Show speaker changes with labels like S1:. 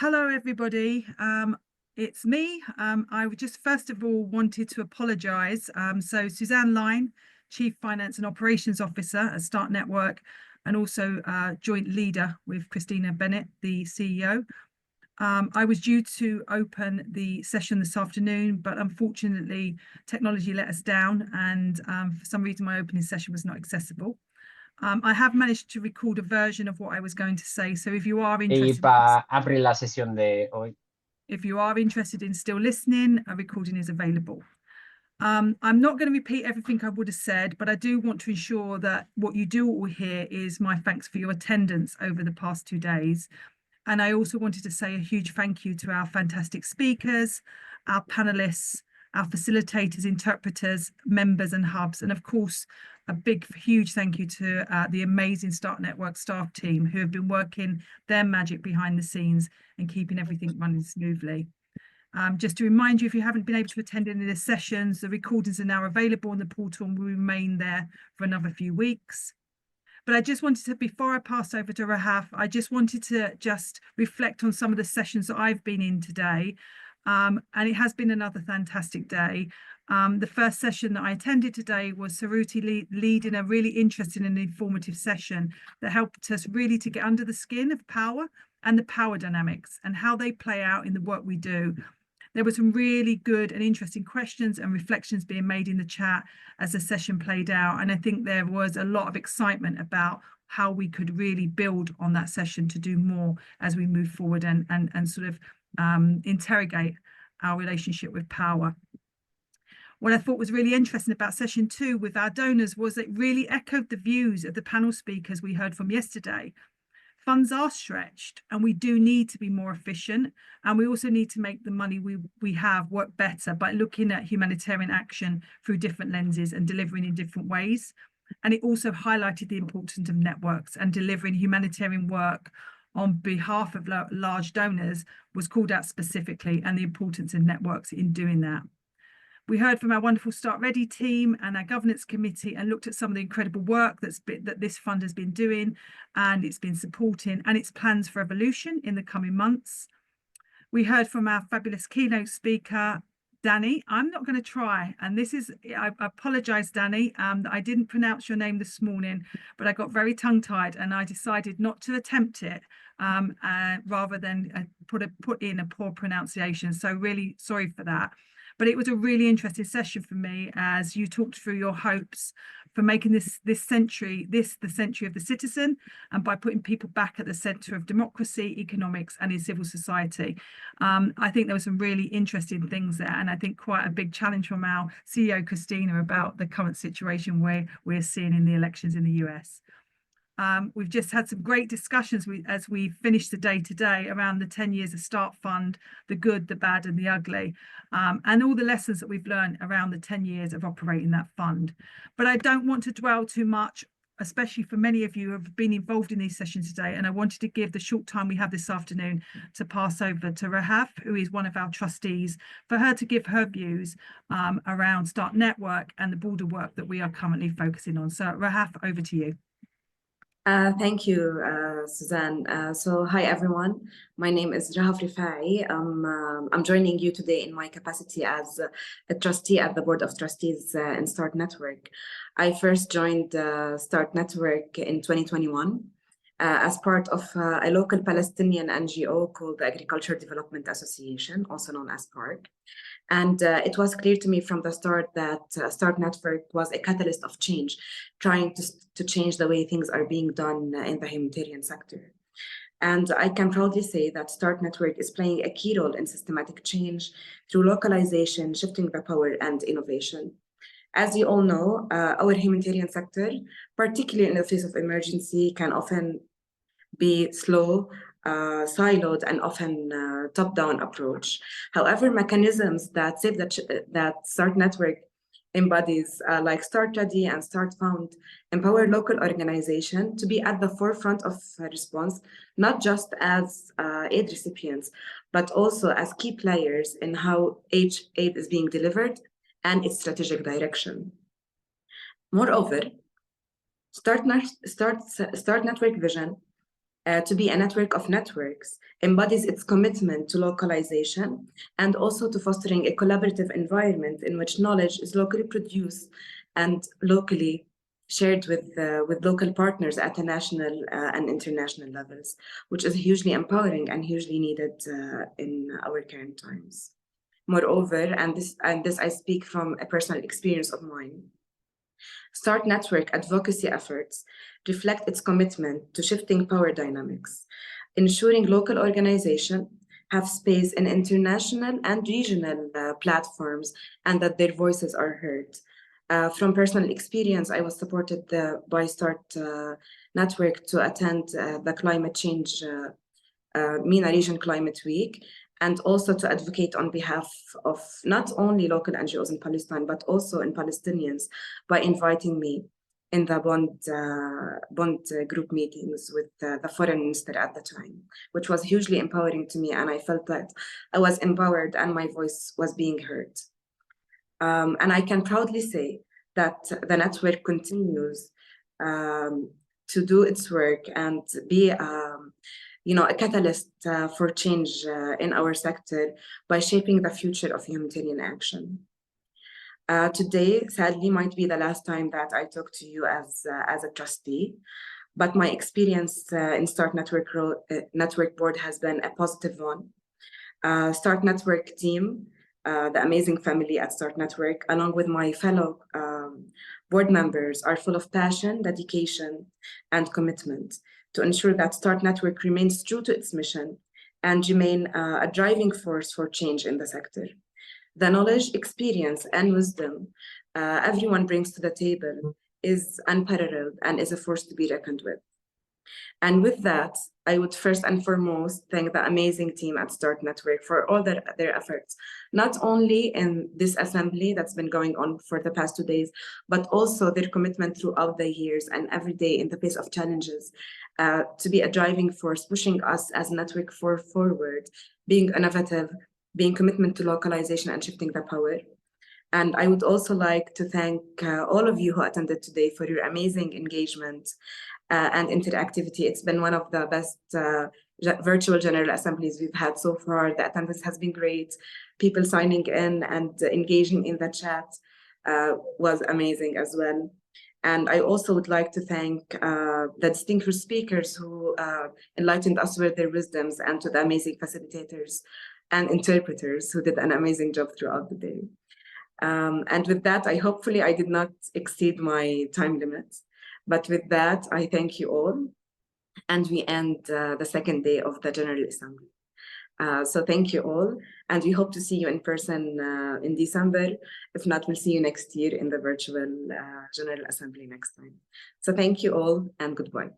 S1: Hello, everybody. It's me. I would just first of all wanted to apologise. So Suzanne Line, Chief Finance and Operations Officer at Start Network, and also joint leader with Christina Bennett, the CEO. I was due to open the session this afternoon, but unfortunately, technology let us down, and for some reason, my opening session was not accessible. I have managed to record a version of what I was going to say. So if you are
S2: Y
S1: interested,
S2: para abrir la sesión de hoy,
S1: if you are interested in still listening, a recording is available. I'm not going to repeat everything I would have said, but I do want to ensure that what you do all hear is my thanks for your attendance over the past 2 days. And I also wanted to say a huge thank you to our fantastic speakers, our panelists, our facilitators, interpreters, members and hubs, and of course, a big, huge thank you to the amazing Start Network staff team who have been working their magic behind the scenes and keeping everything running smoothly. Just to remind you, if you haven't been able to attend any of the sessions, the recordings are now available on the portal and will remain there for another few weeks. But I just wanted to, before I pass over to Rahaf, I just wanted to just reflect on some of the sessions that I've been in today. And it has been another fantastic day. The first session that I attended today was Saruti leading a really interesting and informative session that helped us really to get under the skin of power and the power dynamics and how they play out in the work we do. There were some really good and interesting questions and reflections being made in the chat as the session played out. And I think there was a lot of excitement about how we could really build on that session to do more as we move forward and sort of interrogate our relationship with power. What I thought was really interesting about session 2 with our donors was it really echoed the views of the panel speakers we heard from yesterday. Funds are stretched and we do need to be more efficient, and we also need to make the money we have work better by looking at humanitarian action through different lenses and delivering in different ways. And it also highlighted the importance of networks, and delivering humanitarian work on behalf of large donors was called out specifically, and the importance of networks in doing that. We heard from our wonderful Start Ready team and our governance committee and looked at some of the incredible work that this fund has been doing and it's been supporting, and its plans for evolution in the coming months. We heard from our fabulous keynote speaker, Danny. I'm not going to try, and this is, I apologize, Danny, that I didn't pronounce your name this morning, but I got very tongue-tied and I decided not to attempt it rather than put in a poor pronunciation. So really sorry for that. But it was a really interesting session for me as you talked through your hopes for making this century the century of the citizen, and by putting people back at the centre of democracy, economics and in civil society. I think there were some really interesting things there, and I think quite a big challenge from our CEO Christina about the current situation where we're seeing in the elections in the US. We've just had some great discussions as we finish the day today around the 10 years of Start Fund, the good, the bad and the ugly, and all the lessons that we've learned around the 10 years of operating that fund. But I don't want to dwell too much, especially for many of you who have been involved in these sessions today. And I wanted to give the short time we have this afternoon to pass over to Rahaf, who is one of our trustees, for her to give her views around Start Network and the broader work that we are currently focusing on. So Rahaf, over to you.
S3: Thank you, Suzanne. So hi, everyone. My name is Rahaf Rifai. I'm joining you today in my capacity as a trustee at the Board of Trustees in Start Network. I first joined Start Network in 2021 as part of a local Palestinian NGO called the Agriculture Development Association, also known as PARC. And it was clear to me from the start that Start Network was a catalyst of change, trying to change the way things are being done in the humanitarian sector. And I can proudly say that Start Network is playing a key role in systematic change through localization, shifting the power, and innovation. As you all know, our humanitarian sector, particularly in the face of emergency, can often be slow, siloed, and often top-down approach. However, mechanisms that Start Network embodies, like Start Ready and Start Found, empower local organizations to be at the forefront of response, not just as aid recipients, but also as key players in how aid is being delivered and its strategic direction. Moreover, Start Network vision to be a network of networks, embodies its commitment to localization and also to fostering a collaborative environment in which knowledge is locally produced and locally shared with local partners at the national and international levels, which is hugely empowering and hugely needed in our current times. Moreover, and this I speak from a personal experience of mine, START Network advocacy efforts reflect its commitment to shifting power dynamics, ensuring local organizations have space in international and regional platforms and that their voices are heard. From personal experience, I was supported by START Network to attend the climate change MENA Region Climate Week, and also to advocate on behalf of not only local NGOs in Palestine, but also in Palestinians by inviting me in the Bond group meetings with the foreign minister at the time, which was hugely empowering to me. And I felt that I was empowered and my voice was being heard. And I can proudly say that the network continues to do its work and be a catalyst for change in our sector by shaping the future of humanitarian action. Today, sadly, might be the last time that I talk to you as a trustee, but my experience in START Network Board has been a positive one. START Network team, the amazing family at START Network, along with my fellow board members, are full of passion, dedication, and commitment to ensure that START Network remains true to its mission and remain a driving force for change in the sector. The knowledge, experience, and wisdom everyone brings to the table is unparalleled and is a force to be reckoned with. And with that, I would first and foremost thank the amazing team at START Network for all their efforts, not only in this assembly that's been going on for the past 2 days, but also their commitment throughout the years and every day in the face of challenges to be a driving force, pushing us as a network forward, being innovative, being commitment to localization and shifting the power. And I would also like to thank all of you who attended today for your amazing engagement and interactivity. It's been one of the best virtual General Assemblies we've had so far. The attendance has been great. People signing in and engaging in the chat was amazing as well. And I also would like to thank the distinguished speakers who enlightened us with their wisdoms, and to the amazing facilitators and interpreters who did an amazing job throughout the day. And with that, hopefully I did not exceed my time limit. But with that, I thank you all. And we end the second day of the General Assembly. So thank you all. And we hope to see you in person in December. If not, we'll see you next year in the virtual General Assembly next time. So thank you all and goodbye.